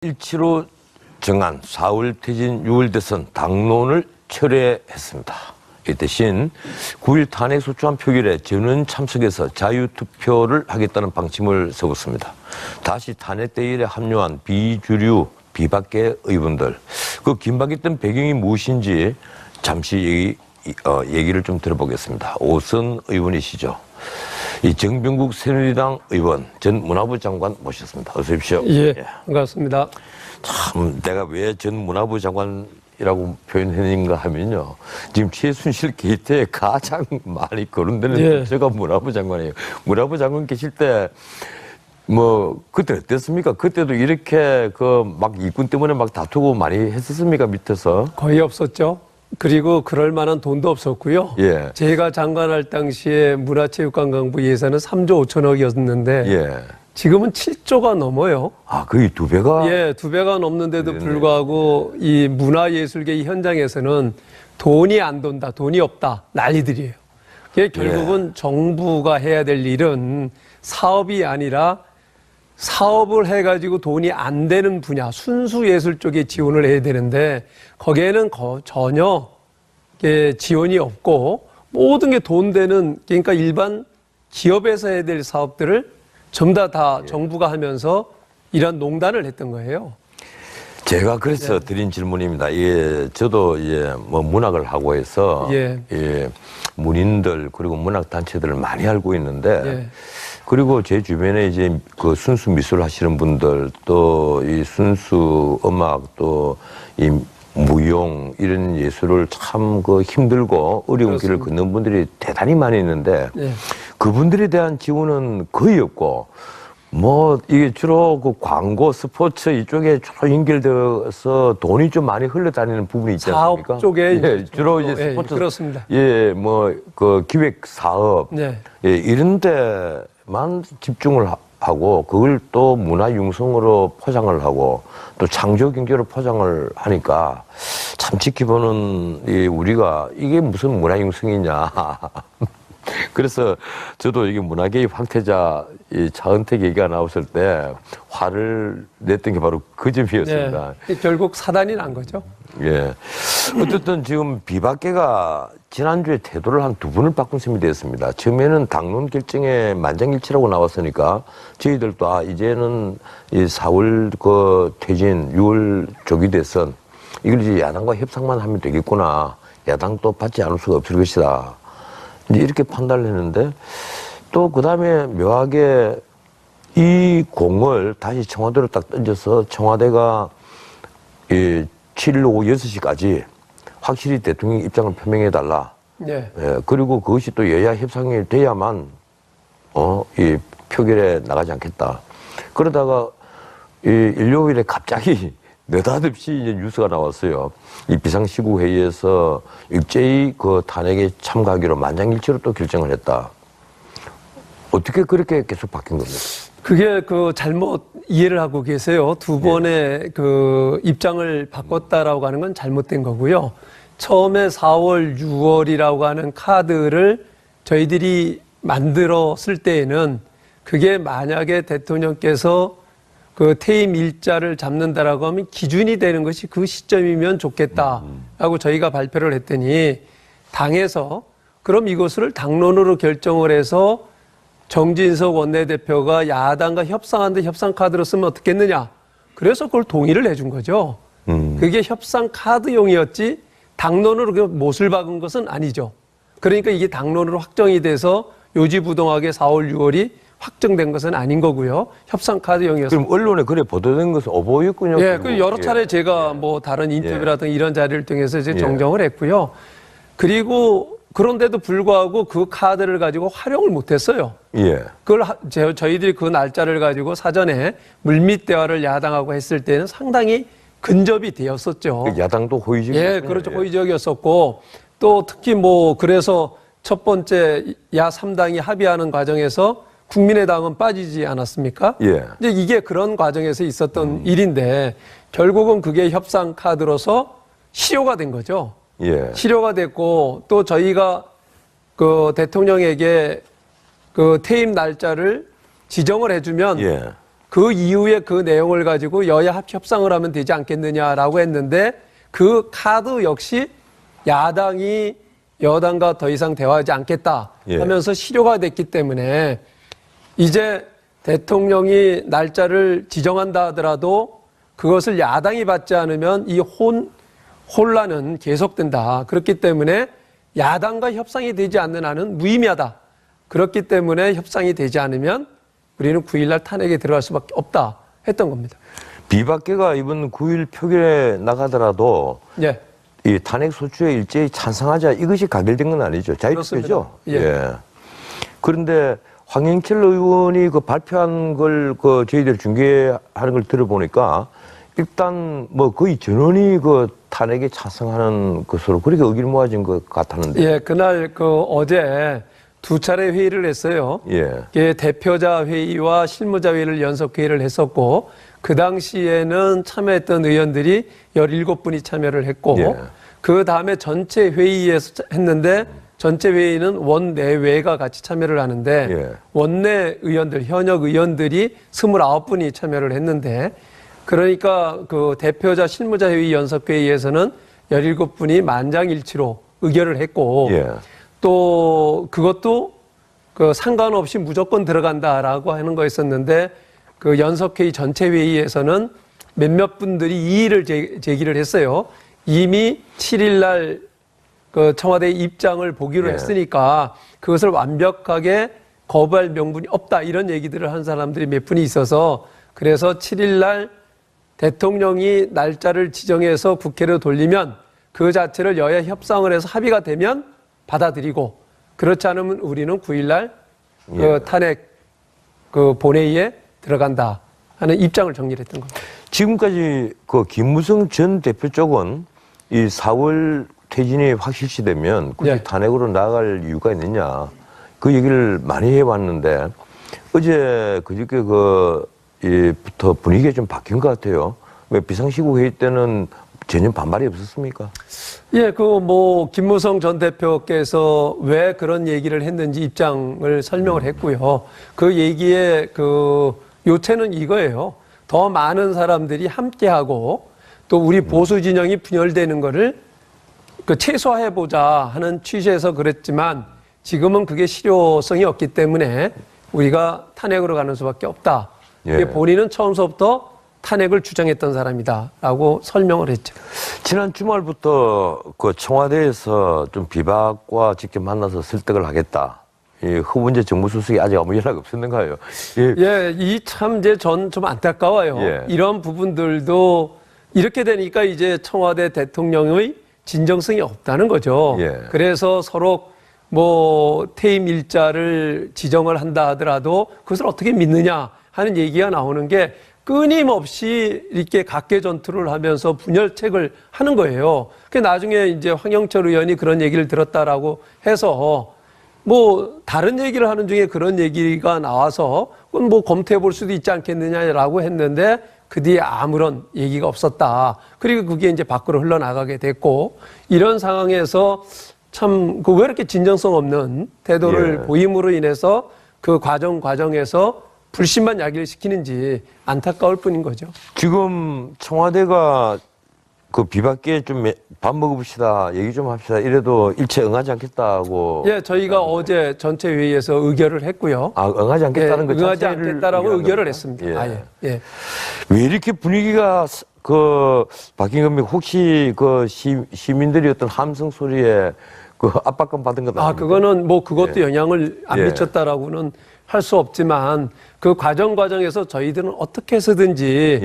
일치로 정한 4월 퇴진 6월 대선 당론을 철회했습니다. 이 대신 9일 탄핵소추안 표결에 전원 참석해서 자유투표를 하겠다는 방침을 세웠습니다. 다시 탄핵대열에 합류한 비주류 비박계 의원들, 그 긴박했던 배경이 무엇인지 잠시 얘기를 좀 들어보겠습니다. 오선 의원이시죠. 이 정병국 새누리당 의원 전 문화부 장관 모셨습니다. 어서 오십시오. 예, 반갑습니다. 참 내가 왜 전 문화부 장관이라고 표현했는가 하면요. 지금 최순실 게이트에 가장 많이 거론되는 제가 문화부 장관이에요. 문화부 장관 계실 때 뭐 그때 어땠습니까? 그때도 이렇게 그 막 일꾼 때문에 막 다투고 많이 했었습니까? 밑에서 거의 없었죠. 그리고 그럴 만한 돈도 없었고요. 예. 제가 장관할 당시에 문화체육관광부 예산은 3조 5천억이었는데 예. 지금은 7조가 넘어요. 아, 거의 2배가? 예, 2배가 넘는데도 네네. 불구하고 이 문화예술계 현장에서는 돈이 안 돈다, 돈이 없다, 난리들이에요. 이게 결국은 정부가 해야 될 일은 사업이 아니라 사업을 해가지고 돈이 안 되는 분야, 순수 예술 쪽에 지원을 해야 되는데 거기에는 전혀 지원이 없고 모든 게 돈 되는, 그러니까 일반 기업에서 해야 될 사업들을 전부 다 정부가 하면서 이런 농단을 했던 거예요. 제가 그래서 드린 질문입니다. 예, 저도 뭐 문학을 하고 해서 문인들 그리고 문학 단체들을 많이 알고 있는데 그리고 제 주변에 이제 그 순수 미술 하시는 분들 또 이 순수 음악 또 이 무용 이런 예술을 참 그 힘들고 어려운 길을 걷는 분들이 대단히 많이 있는데 그분들에 대한 지원은 거의 없고 뭐 이게 주로 그 광고 스포츠 이쪽에 주로 연결되어서 돈이 좀 많이 흘러다니는 부분이 있지 않습니까? 사업 쪽에 주로 이제 스포츠 그렇습니다. 뭐 그 기획 사업 이런 데만 집중을 하고 그걸 또 문화 융성으로 포장을 하고 또 창조 경제로 포장을 하니까 참 지켜보는 우리가 이게 무슨 문화 융성이냐. 그래서 저도 이게 문화계의 황태자 이 차은택 얘기가 나왔을 때 화를 냈던 게 바로 그 점이었습니다. 결국 사단이 난 거죠. 예. 어쨌든 지금 비박계가 지난주에 태도를 한 2번을 바꾼 셈이 되었습니다. 처음에는 당론 결정에 만장일치라고 나왔으니까 저희들도 이제는 이 4월 그 퇴진, 6월 조기 대선 이걸 이제 야당과 협상만 하면 되겠구나. 야당도 받지 않을 수가 없을 것이다. 이제 이렇게 판단을 했는데 또 그 다음에 묘하게 이 공을 다시 청와대로 딱 던져서 청와대가 7일 오후 6시까지 확실히 대통령 입장을 표명해달라. 그리고 그것이 또 여야 협상이 돼야만 이 표결에 나가지 않겠다. 그러다가 일요일에 갑자기 느닷없이 이제 뉴스가 나왔어요. 이 비상시국회의에서 일제히 그 탄핵에 참가하기로 만장일치로 또 결정을 했다. 어떻게 그렇게 계속 바뀐 겁니까? 그게 그 잘못 이해를 하고 계세요. 2번의 그 입장을 바꿨다라고 하는 건 잘못된 거고요. 처음에 4월, 6월이라고 하는 카드를 저희들이 만들었을 때에는 그게 만약에 대통령께서 그 퇴임 일자를 잡는다라고 하면 기준이 되는 것이 그 시점이면 좋겠다라고 저희가 발표를 했더니 당에서 그럼 이것을 당론으로 결정을 해서 정진석 원내대표가 야당과 협상하는데 협상 카드로 쓰면 어떻겠느냐. 그래서 그걸 동의를 해준 거죠. 그게 협상 카드용이었지 당론으로 못을 박은 것은 아니죠. 그러니까 이게 당론으로 확정이 돼서 요지부동하게 4월, 6월이 확정된 것은 아닌 거고요. 협상 카드용이었습니다. 그럼 언론에 그래 보도된 것은 오보였군요. 예, 그 여러 차례 제가 뭐 다른 인터뷰라든가 이런 자리를 통해서 이제 정정을 했고요. 그리고 그런데도 불구하고 그 카드를 가지고 활용을 못했어요. 그걸 저희들이 그 날짜를 가지고 사전에 물밑 대화를 야당하고 했을 때는 상당히 근접이 되었었죠. 야당도 호의적. 그렇죠. 호의적이었었고 또 특히 뭐 그래서 첫 번째 야 3당이 합의하는 과정에서 국민의당은 빠지지 않았습니까? 이제 이게 그런 과정에서 있었던 일인데 결국은 그게 협상 카드로서 실효가 된 거죠. 실효가 됐고 또 저희가 그 대통령에게 그 퇴임 날짜를 지정을 해주면 그 이후에 그 내용을 가지고 여야 협상을 하면 되지 않겠느냐라고 했는데 그 카드 역시 야당이 여당과 더 이상 대화하지 않겠다 하면서 실효가 됐기 때문에 이제 대통령이 날짜를 지정한다 하더라도 그것을 야당이 받지 않으면 이 혼란은 계속된다. 그렇기 때문에 야당과 협상이 되지 않는 한은 무의미하다. 그렇기 때문에 협상이 되지 않으면 우리는 9일날 탄핵에 들어갈 수밖에 없다 했던 겁니다. 비박계가 이번 9일 표결에 나가더라도 예. 이 탄핵 소추에 일제히 찬성하자 이것이 가결된 건 아니죠. 자유투표죠. 예. 그런데 황영철 의원이 그 발표한 걸 그 저희들 중계하는 걸 들어보니까 일단 뭐 거의 전원이 그 탄핵에 찬성하는 것으로 그렇게 의견이 모아진 것 같았는데. 예, 그날 어제 두 차례 회의를 했어요. 예. 대표자 회의와 실무자 회의를 연속 회의를 했었고 그 당시에는 참여했던 의원들이 17분이 참여를 했고 그 다음에 전체 회의에서 했는데 전체 회의는 원내외가 같이 참여를 하는데 원내 의원들, 현역 의원들이 29분이 참여를 했는데 그러니까 그 대표자 실무자 회의 연석회의에서는 17분이 만장일치로 의결을 했고 또 그것도 그 상관없이 무조건 들어간다라고 하는 거였었는데 그 연석회의 전체 회의에서는 몇몇 분들이 이의를 제기를 했어요. 이미 7일 날 그 청와대 입장을 보기로 했으니까 그것을 완벽하게 거부할 명분이 없다 이런 얘기들을 한 사람들이 몇 분이 있어서 그래서 7일 날 대통령이 날짜를 지정해서 국회로 돌리면 그 자체를 여야 협상을 해서 합의가 되면 받아들이고 그렇지 않으면 우리는 9일 날 그 탄핵 그 본회의에 들어간다 하는 입장을 정리를 했던 겁니다. 지금까지 그 김무성 전 대표 쪽은 이 4월 퇴진이 확실시되면 굳이 탄핵으로 나아갈 이유가 있느냐 그 얘기를 많이 해왔는데 어제 그저께 부터 분위기가 좀 바뀐 것 같아요. 왜 비상시국 회의 때는 전혀 반발이 없었습니까? 예, 김무성 전 대표께서 왜 그런 얘기를 했는지 입장을 설명을 했고요. 그 얘기의 요체는 이거예요. 더 많은 사람들이 함께하고 또 우리 보수 진영이 분열되는 거를 최소화해보자 하는 취지에서 그랬지만 지금은 그게 실효성이 없기 때문에 우리가 탄핵으로 가는 수밖에 없다. 본인은 처음서부터 탄핵을 주장했던 사람이다라고 설명을 했죠. 지난 주말부터 그 청와대에서 좀 비박과 직접 만나서 설득을 하겠다. 이 후문재 정무수석이 아직 아무 연락 없었는가요? 이 참 이제 전 좀 안타까워요. 이런 부분들도 이렇게 되니까 이제 청와대 대통령의 진정성이 없다는 거죠. 그래서 서로 퇴임 일자를 지정을 한다 하더라도 그것을 어떻게 믿느냐 하는 얘기가 나오는 게 끊임없이 이렇게 각계 전투를 하면서 분열책을 하는 거예요. 그 나중에 이제 황영철 의원이 그런 얘기를 들었다라고 해서 다른 얘기를 하는 중에 그런 얘기가 나와서 그건 검토해 볼 수도 있지 않겠느냐라고 했는데 그 뒤에 아무런 얘기가 없었다. 그리고 그게 이제 밖으로 흘러나가게 됐고 이런 상황에서 참 왜 이렇게 진정성 없는 태도를 보임으로 인해서 그 과정에서 불신만 야기시키는지 안타까울 뿐인 거죠. 지금 청와대가 그 비박계 좀 밥 먹읍시다, 얘기 좀 합시다 이래도 일체 응하지 않겠다고. 저희가 어제 전체 회의에서 의결을 했고요. 응하지 않겠다는 거 응하지 않겠다라고 의결을 했습니다. 왜 이렇게 분위기가 바뀐 겁니까? 혹시 시민들이 어떤 함성 소리에 압박감 받은 것 아닙니까? 그거는 그것도 영향을 안 미쳤다라고는 할 수 없지만 그 과정에서 저희들은 어떻게 해서든지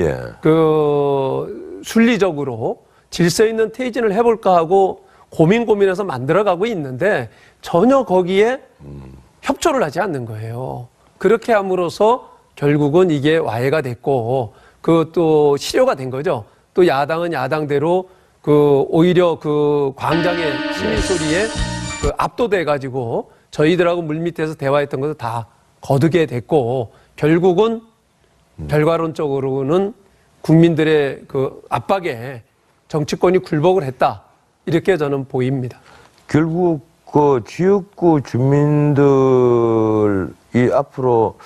순리적으로 질서 있는 퇴진을 해볼까 하고 고민해서 만들어가고 있는데 전혀 거기에 협조를 하지 않는 거예요. 그렇게 함으로써 결국은 이게 와해가 됐고 또 실효가 된 거죠. 또 야당은 야당대로 오히려 광장의 시민 소리에 압도돼 가지고 저희들하고 물밑에서 대화했던 것을 다 거두게 됐고 결국은 결과론적으로는 국민들의 압박에 정치권이 굴복을 했다. 이렇게 저는 보입니다. 결국 지역구 주민들이 앞으로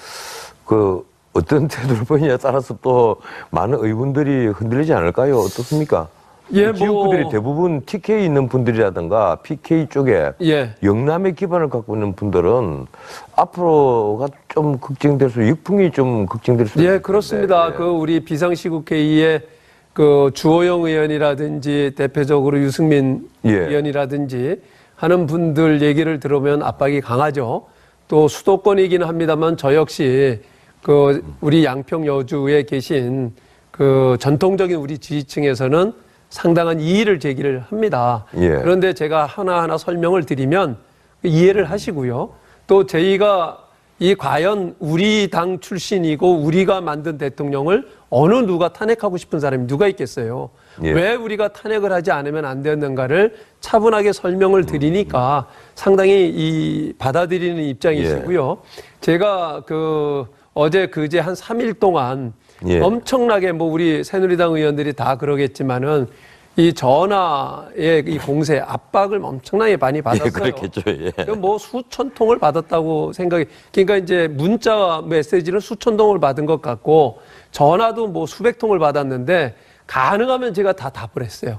어떤 태도를 보느냐에 따라서 또 많은 의문들이 흔들리지 않을까요? 어떻습니까? 예, 지역구들이 대부분 TK 있는 분들이라든가 PK 쪽에 예. 영남의 기반을 갖고 있는 분들은 앞으로가 좀 걱정될 수, 역풍이 좀 걱정될 수. 예, 그렇습니다. 그 우리 비상시국회의에 그 주호영 의원이라든지 대표적으로 유승민 의원이라든지 하는 분들 얘기를 들으면 압박이 강하죠. 또 수도권이긴 합니다만 저 역시 그 우리 양평 여주에 계신 그 전통적인 우리 지지층에서는 상당한 이의를 제기를 합니다. 그런데 제가 하나하나 설명을 드리면 이해를 하시고요. 또 저희가 이 과연 우리 당 출신이고 우리가 만든 대통령을 어느 누가 탄핵하고 싶은 사람이 누가 있겠어요. 왜 우리가 탄핵을 하지 않으면 안 되는가를 차분하게 설명을 드리니까 상당히 이 받아들이는 입장이시고요. 제가 그 어제 그제 한 3일 동안 엄청나게 뭐 우리 새누리당 의원들이 다 그러겠지만은 이 전화의 이 공세 압박을 엄청나게 많이 받았어요. 그렇겠죠. 뭐 수천 통을 받았다고 생각이. 그러니까 이제 문자 메시지는 수천 통을 받은 것 같고 전화도 뭐 수백 통을 받았는데 가능하면 제가 다 답을 했어요.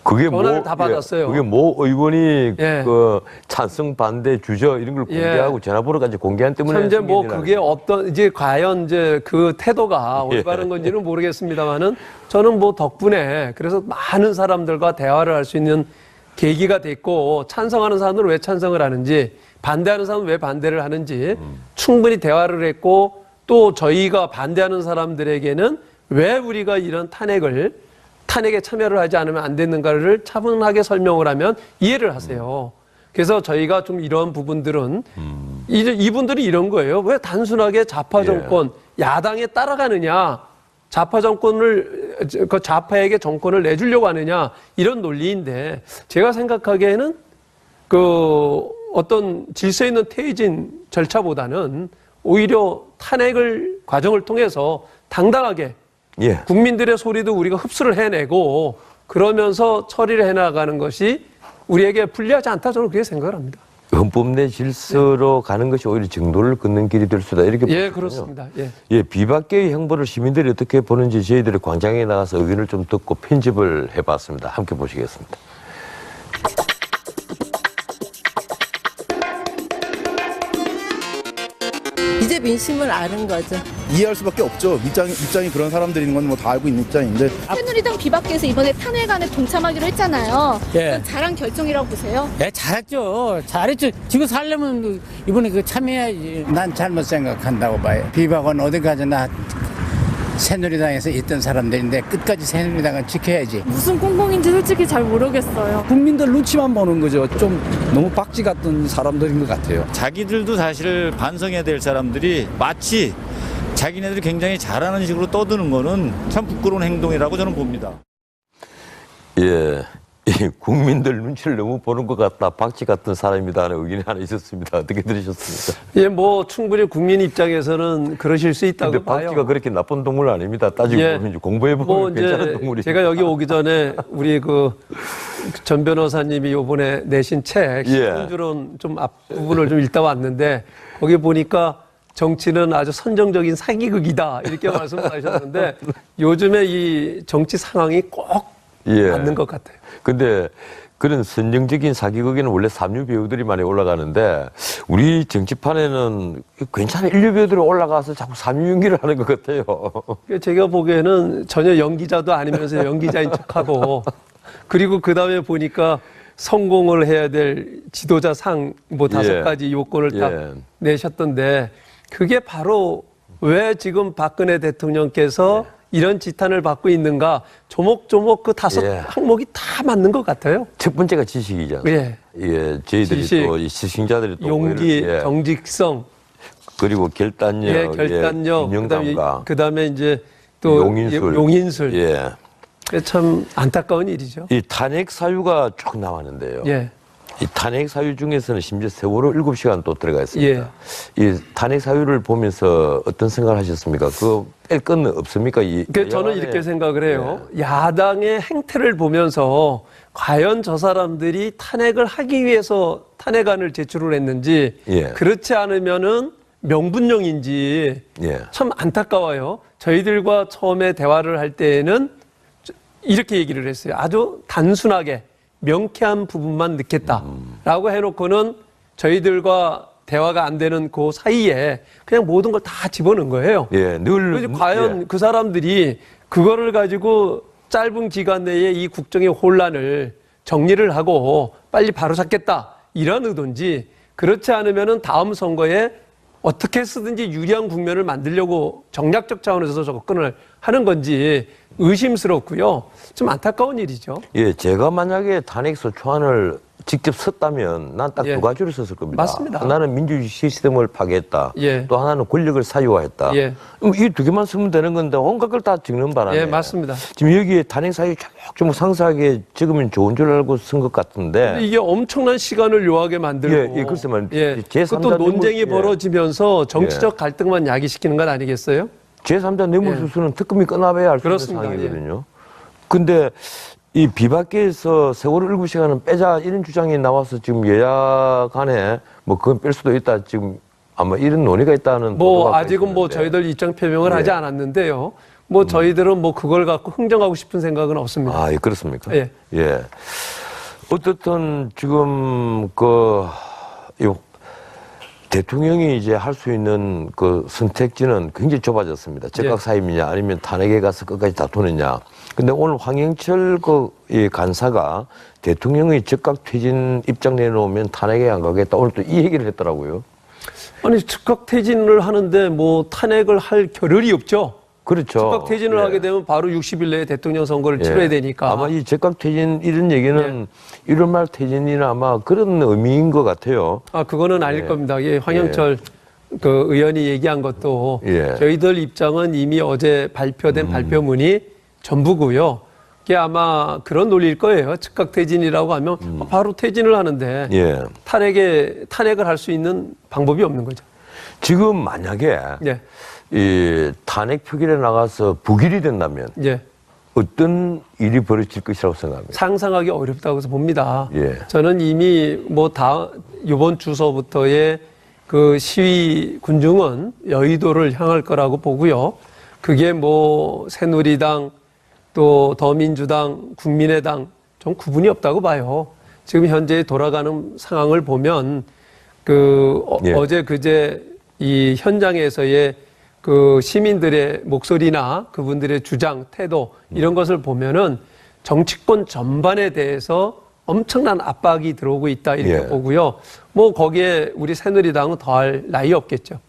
그게 전화를 다 받았어요. 그게 모 의원이 그 찬성 반대 주저 이런 걸 공개하고 전화번호까지 공개한 때문에 현재 뭐 그게 어떤 이제 과연 이제 그 태도가 올바른 건지는 모르겠습니다만은 저는 뭐 덕분에 그래서 많은 사람들과 대화를 할 수 있는 계기가 됐고 찬성하는 사람들은 왜 찬성을 하는지 반대하는 사람은 왜 반대를 하는지 충분히 대화를 했고 또 저희가 반대하는 사람들에게는 왜 우리가 이런 탄핵에 참여를 하지 않으면 안 되는가를 차분하게 설명을 하면 이해를 하세요. 그래서 저희가 좀 이런 부분들은 이분들이 이런 거예요. 왜 단순하게 좌파 정권, 야당에 따라가느냐, 좌파 정권을 그 좌파에게 정권을 내주려고 하느냐 이런 논리인데 제가 생각하기에는 그 어떤 질서 있는 퇴진 절차보다는 오히려 탄핵을 과정을 통해서 당당하게 국민들의 소리도 우리가 흡수를 해내고 그러면서 처리를 해나가는 것이 우리에게 불리하지 않다 저는 그렇게 생각을 합니다. 헌법 내 질서로 가는 것이 오히려 정도를 긋는 길이 될 수다 이렇게 보거든요. 그렇습니다. 비박계의 행보를 시민들이 어떻게 보는지 저희들이 광장에 나가서 의견을 좀 듣고 편집을 해봤습니다. 함께 보시겠습니다. 이제 민심을 아는 거죠. 이해할 수밖에 없죠. 입장이 그런 사람들이 있는 건 뭐 다 알고 있는 입장인데. 새누리당 비박계에서 이번에 탄핵안에 동참하기로 했잖아요. 잘한 결정이라고 보세요? 잘했죠. 잘했죠. 지금 살려면 이번에 그 참여해야지. 난 잘못 생각한다고 봐요. 비박은 어디 가서나 새누리당에서 있던 사람들인데 끝까지 새누리당은 지켜야지. 무슨 꽁꽁인지 솔직히 잘 모르겠어요. 국민들 눈치만 보는 거죠. 좀 너무 박쥐 같은 사람들인 것 같아요. 자기들도 사실 반성해야 될 사람들이 마치 자기네들이 굉장히 잘하는 식으로 떠드는 거는 참 부끄러운 행동이라고 저는 봅니다. 국민들 눈치를 너무 보는 것 같다. 박쥐 같은 사람이다 하는 의견이 하나 있었습니다. 어떻게 들으셨습니까? 뭐 충분히 국민 입장에서는 그러실 수 있다고 근데 봐요. 박쥐가 그렇게 나쁜 동물 아닙니다. 따지고 보면 공부해보면 괜찮은 동물이. 제가 여기 오기 전에 우리 그 전 변호사님이 이번에 내신 책 신분주론 좀 앞부분을 좀 읽다 왔는데 거기 보니까 정치는 아주 선정적인 사기극이다 이렇게 말씀하셨는데 요즘에 이 정치 상황이 꼭 맞는 것 같아요. 근데 그런 선정적인 사기극에는 원래 삼류 배우들이 많이 올라가는데 우리 정치판에는 괜찮은 인류 배우들이 올라가서 자꾸 삼류 연기를 하는 것 같아요. 제가 보기에는 전혀 연기자도 아니면서 연기자인 척하고 그리고 그 다음에 보니까 성공을 해야 될 지도자 상 뭐 5가지 요건을 딱 내셨던데 그게 바로 왜 지금 박근혜 대통령께서 이런 지탄을 받고 있는가 조목조목 그 5 항목이 다 맞는 것 같아요. 첫 번째가 지식이잖아요. 저희들이 지식, 또 이 시신자들이 또 용기, 정직성, 그리고 결단력, 균형감과 그다음에 이제 또 용인술. 참 안타까운 일이죠. 이 탄핵 사유가 쭉 나왔는데요. 이 탄핵 사유 중에서는 심지어 세월호 7시간 또 들어가 있습니다. 이 탄핵 사유를 보면서 어떤 생각을 하셨습니까? 그 뺄 건 없습니까? 저는 이렇게 생각을 해요. 야당의 행태를 보면서 과연 저 사람들이 탄핵을 하기 위해서 탄핵안을 제출을 했는지 그렇지 않으면은 명분용인지 예. 참 안타까워요. 저희들과 처음에 대화를 할 때에는 이렇게 얘기를 했어요. 아주 단순하게 명쾌한 부분만 넣겠다라고 해놓고는 저희들과 대화가 안 되는 그 사이에 그냥 모든 걸 다 집어넣은 거예요. 예, 늘. 그래서 과연 예. 그 사람들이 그거를 가지고 짧은 기간 내에 이 국정의 혼란을 정리를 하고 빨리 바로잡겠다 이런 의도인지, 그렇지 않으면은 다음 선거에 어떻게 쓰든지 유리한 국면을 만들려고 정략적 차원에서 접근을 하는 건지 의심스럽고요. 좀 안타까운 일이죠. 예, 제가 만약에 탄핵소 초안을 직접 썼다면 난 딱 두 예. 가지로 썼을 겁니다. 맞습니다. 하나는 민주주의 시스템을 파괴했다. 예. 또 하나는 권력을 사유화했다. 예. 이 두 개만 쓰면 되는 건데 온갖 걸 다 적는 바람에. 예, 맞습니다. 지금 여기에 탄핵 사유 조금 상세하게 적으면 좋은 줄 알고 쓴 것 같은데. 근데 이게 엄청난 시간을 요하게 만들고, 예, 글쎄 말입니다. 예, 제3자 그것도 논쟁이 뇌물- 예. 벌어지면서 정치적 갈등만 야기시키는 건 아니겠어요? 제3자 뇌물수수는 특검이 끝나봐야 알 수 있는 그렇습니다. 상황이거든요. 근데 이 비박계에서 세월호 일부 시간은 빼자 이런 주장이 나와서 지금 여야 간에 뭐 그건 뺄 수도 있다. 지금 아마 이런 논의가 있다는. 뭐 보도가 아직은 뭐 있는데. 저희들 입장 표명을 예. 하지 않았는데요. 뭐 저희들은 뭐 그걸 갖고 흥정하고 싶은 생각은 없습니다. 아, 예, 그렇습니까? 예. 예. 어떻든 지금 대통령이 이제 할 수 있는 그 선택지는 굉장히 좁아졌습니다. 즉각 사임이냐 아니면 탄핵에 가서 끝까지 다투느냐. 근데 오늘 황영철 이 간사가 대통령의 즉각 퇴진 입장 내놓으면 탄핵에 안 가겠다. 오늘 또 이 얘기를 했더라고요. 아니 즉각 퇴진을 하는데 뭐 탄핵을 할 겨를이 없죠. 그렇죠. 즉각 퇴진을 예. 하게 되면 바로 60일 내에 대통령 선거를 치러야 되니까. 아마 이 즉각 퇴진 이런 얘기는 1월 말 퇴진이나 아마 그런 의미인 것 같아요. 아, 그거는 아닐 겁니다. 예, 황영철 그 의원이 얘기한 것도 예. 저희들 입장은 이미 어제 발표된 발표문이 전부고요. 그게 아마 그런 논리일 거예요. 즉각 퇴진이라고 하면 바로 퇴진을 하는데 예. 탄핵을 할 수 있는 방법이 없는 거죠. 지금 만약에 예, 이 탄핵 표결에 나가서 부결이 된다면 예. 어떤 일이 벌어질 것이라고 생각합니다. 상상하기 어렵다고 봅니다. 예. 저는 이미 뭐 이번 주서부터의 그 시위 군중은 여의도를 향할 거라고 보고요. 그게 뭐 새누리당 또 더민주당, 국민의당 좀 구분이 없다고 봐요. 지금 현재 돌아가는 상황을 보면 예. 어제 그제 이 현장에서의 그 시민들의 목소리나 그분들의 주장, 태도 이런 것을 보면은 정치권 전반에 대해서 엄청난 압박이 들어오고 있다 이렇게 예. 보고요. 뭐 거기에 우리 새누리당은 더할 나위 없겠죠.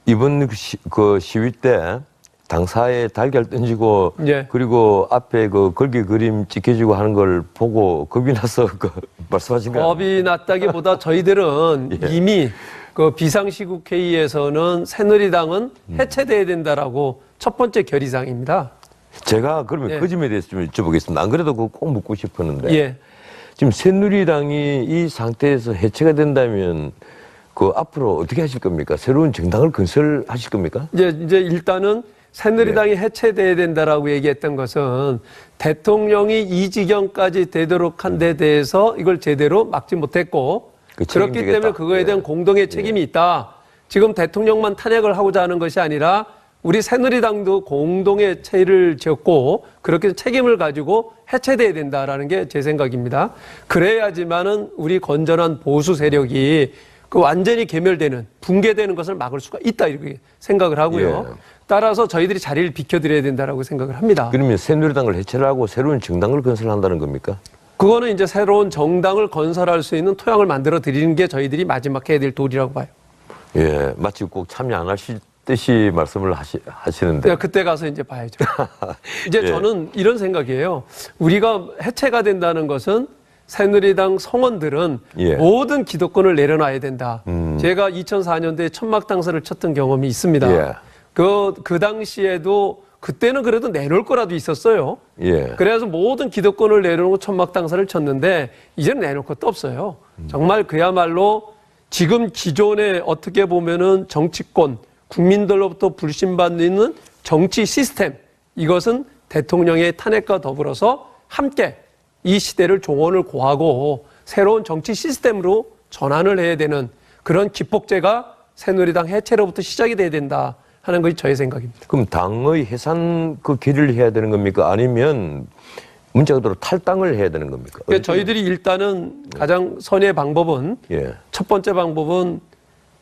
이번 시위 때 당사에 달걀 던지고 예. 그리고 앞에 그 걸기 그림 찍혀지고 하는 걸 보고 겁이 나서 말씀하신 거예요. 겁이 났다기보다 저희들은 예. 이미 그 비상시국회의에서는 새누리당은 해체돼야 된다라고 첫 번째 결의사항입니다. 제가 그러면 예. 그 점에 대해서 좀 여쭤보겠습니다. 안 그래도 그거 꼭 묻고 싶었는데 예. 지금 새누리당이 이 상태에서 해체가 된다면 그 앞으로 어떻게 하실 겁니까? 새로운 정당을 건설하실 겁니까? 이제 일단은 새누리당이 해체돼야 된다라고 얘기했던 것은 대통령이 이 지경까지 되도록 한 데 대해서 이걸 제대로 막지 못했고 그렇기 책임지겠다. 때문에 그거에 대한 예. 공동의 책임이 있다. 지금 대통령만 탄핵을 하고자 하는 것이 아니라 우리 새누리당도 공동의 죄를 지었고 그렇게 책임을 가지고 해체돼야 된다라는 게 제 생각입니다. 그래야지만은 우리 건전한 보수 세력이 그 완전히 괴멸되는 붕괴되는 것을 막을 수가 있다 이렇게 생각을 하고요. 예. 따라서 저희들이 자리를 비켜드려야 된다라고 생각을 합니다. 그러면 새누리당을 해체를 하고 새로운 정당을 건설한다는 겁니까? 그거는 이제 새로운 정당을 건설할 수 있는 토양을 만들어 드리는 게 저희들이 마지막 해야 될 도리라고 봐요. 예, 마치 꼭 참여 안 하시듯이 말씀을 하시는데. 그때 가서 이제 봐야죠. 이제 예. 저는 이런 생각이에요. 우리가 해체가 된다는 것은 새누리당 성원들은 예. 모든 기득권을 내려놔야 된다. 제가 2004년도에 천막 당사를 쳤던 경험이 있습니다. 예. 그 당시에도 그때는 그래도 내놓을 거라도 있었어요. 예. 그래서 모든 기득권을 내려놓고 천막 당사를 쳤는데 이제는 내놓을 것도 없어요. 정말 그야말로 지금 기존에 어떻게 보면은 정치권, 국민들로부터 불신받는 정치 시스템 이것은 대통령의 탄핵과 더불어서 함께 이 시대를 종언을 고하고 새로운 정치 시스템으로 전환을 해야 되는 그런 기폭제가 새누리당 해체로부터 시작이 돼야 된다 하는 것이 저의 생각입니다. 그럼 당의 해산 그 길을 해야 되는 겁니까? 아니면 문자 그대로 탈당을 해야 되는 겁니까? 그러니까 저희들이 일단은 가장 선의 방법은 예. 첫 번째 방법은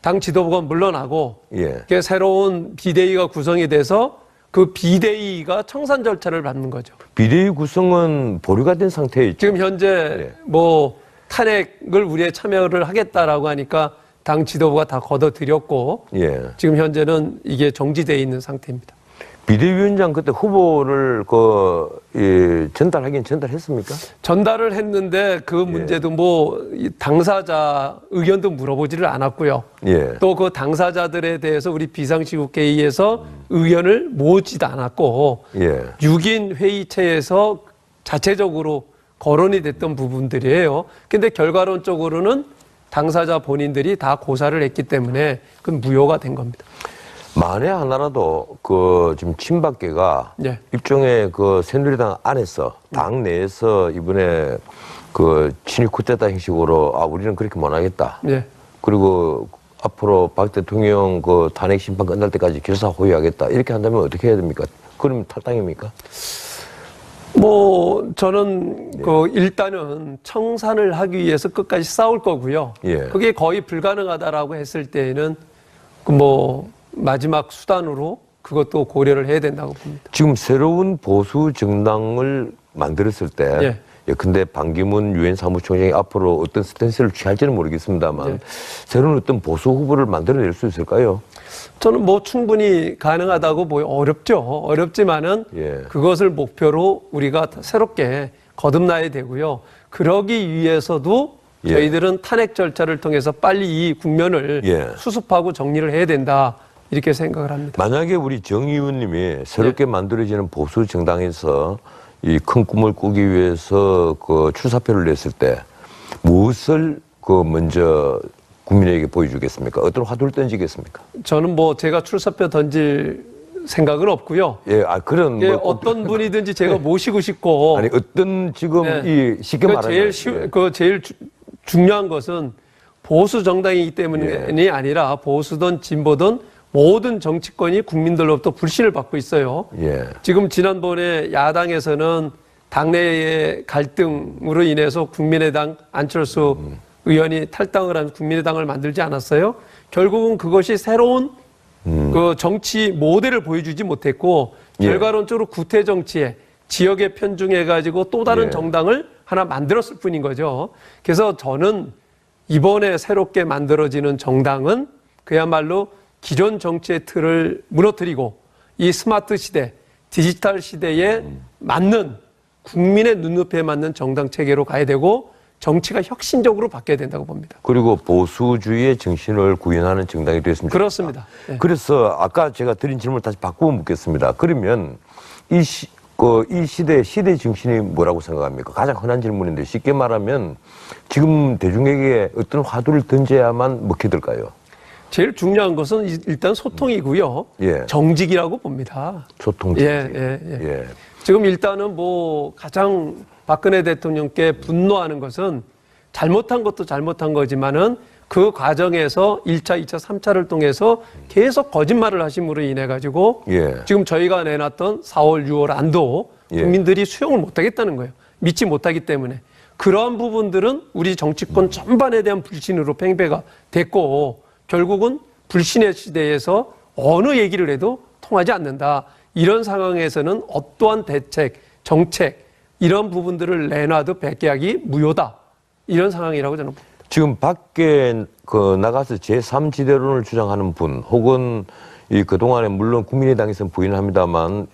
당 지도부가 물러나고 예. 새로운 비대위가 구성이 돼서 그 비대위가 청산 절차를 밟는 거죠. 비대위 구성은 보류가 된 상태에 있죠. 지금 현재 예. 뭐 탄핵을 우리에 참여를 하겠다라고 하니까 당 지도부가 다 걷어들였고 예. 지금 현재는 이게 정지되어 있는 상태입니다. 비대위원장 그때 후보를 전달하긴 전달했습니까? 전달을 했는데 그 문제도 뭐 당사자 의견도 물어보지를 않았고요. 예. 또 그 당사자들에 대해서 우리 비상시국회의에서 의견을 모으지도 않았고 예. 6인 회의체에서 자체적으로 거론이 됐던 부분들이에요. 근데 결과론적으로는 당사자 본인들이 다 고사를 했기 때문에 그건 무효가 된 겁니다. 만에 하나라도 지금 친박계가 예. 일종의 새누리당 안에서 당 내에서 이번에 친일 쿠데타 형식으로 우리는 그렇게 못 하겠다. 예. 그리고 앞으로 박 대통령 탄핵 심판 끝날 때까지 결사 호위하겠다. 이렇게 한다면 어떻게 해야 됩니까? 그럼 탈당입니까? 뭐 저는 일단은 청산을 하기 위해서 끝까지 싸울 거고요. 예. 그게 거의 불가능하다라고 했을 때에는 마지막 수단으로 그것도 고려를 해야 된다고 봅니다. 지금 새로운 보수 정당을 만들었을 때, 근데 반기문 유엔 사무총장이 앞으로 어떤 스탠스를 취할지는 모르겠습니다만, 새로운 어떤 보수 후보를 만들어낼 수 있을까요? 저는 충분히 가능하다고 어렵죠. 어렵지만은 그것을 목표로 우리가 새롭게 거듭나야 되고요. 그러기 위해서도 저희들은 탄핵 절차를 통해서 빨리 이 국면을 수습하고 정리를 해야 된다. 이렇게 생각을 합니다. 만약에 우리 정 의원님이 새롭게 만들어지는 보수 정당에서 이 큰 꿈을 꾸기 위해서 출사표를 냈을 때 무엇을 먼저 국민에게 보여주겠습니까? 어떤 화두를 던지겠습니까? 저는 제가 출사표 던질 생각은 없고요. 그런 어떤 분이든지 제가 모시고 싶고. 아니 어떤 지금 쉽게 말하면 제일 중요한 것은 보수 정당이기 때문이 아니라 보수든 진보든 모든 정치권이 국민들로부터 불신을 받고 있어요. 지금 지난번에 야당에서는 당내의 갈등으로 인해서 국민의당 안철수 의원이 탈당을 한 국민의당을 만들지 않았어요. 결국은 그것이 새로운 정치 모델을 보여주지 못했고 결과론적으로 구태 정치에 지역에 편중해가지고 또 다른 정당을 하나 만들었을 뿐인 거죠. 그래서 저는 이번에 새롭게 만들어지는 정당은 그야말로 기존 정치의 틀을 무너뜨리고 이 스마트 시대, 디지털 시대에 맞는 국민의 눈높이에 맞는 정당 체계로 가야 되고 정치가 혁신적으로 바뀌어야 된다고 봅니다. 그리고 보수주의의 정신을 구현하는 정당이 되었습니다. 그렇습니다. 그래서 아까 제가 드린 질문을 다시 바꾸어 묻겠습니다. 그러면 이 시대 정신이 뭐라고 생각합니까? 가장 흔한 질문인데 쉽게 말하면 지금 대중에게 어떤 화두를 던져야만 먹히들까요? 제일 중요한 것은 일단 소통이고요. 정직이라고 봅니다. 소통, 정직. 지금 일단은 가장 박근혜 대통령께 분노하는 것은 잘못한 것도 잘못한 거지만은 그 과정에서 1차, 2차, 3차를 통해서 계속 거짓말을 하심으로 인해 가지고 지금 저희가 내놨던 4월, 6월 안도 국민들이 수용을 못하겠다는 거예요. 믿지 못하기 때문에. 그러한 부분들은 우리 정치권 전반에 대한 불신으로 팽배가 됐고 결국은 불신의 시대에서 어느 얘기를 해도 통하지 않는다. 이런 상황에서는 어떠한 대책, 정책 이런 부분들을 내놔도 백계하기 무효다. 이런 상황이라고 저는 봅니다. 지금 밖에 나가서 제3지대론을 주장하는 분 혹은 그동안에 물론 국민의당에서는 부인합니다만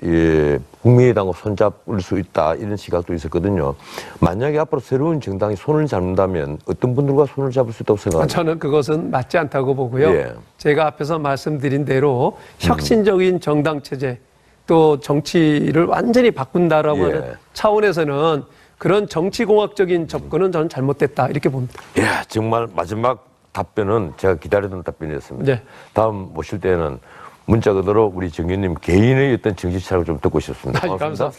국민의당과 손잡을 수 있다 이런 시각도 있었거든요. 만약에 앞으로 새로운 정당이 손을 잡는다면 어떤 분들과 손을 잡을 수 있다고 생각합니까? 저는 그것은 맞지 않다고 보고요. 제가 앞에서 말씀드린 대로 혁신적인 정당 체제 또 정치를 완전히 바꾼다라고 하는 차원에서는 그런 정치공학적인 접근은 저는 잘못됐다 이렇게 봅니다. 정말 마지막 답변은 제가 기다리던 답변이었습니다. 다음 모실 때는 문자 그대로 우리 정 의원님 개인의 어떤 정치 철학을 좀 듣고 싶습니다. 감사합니다.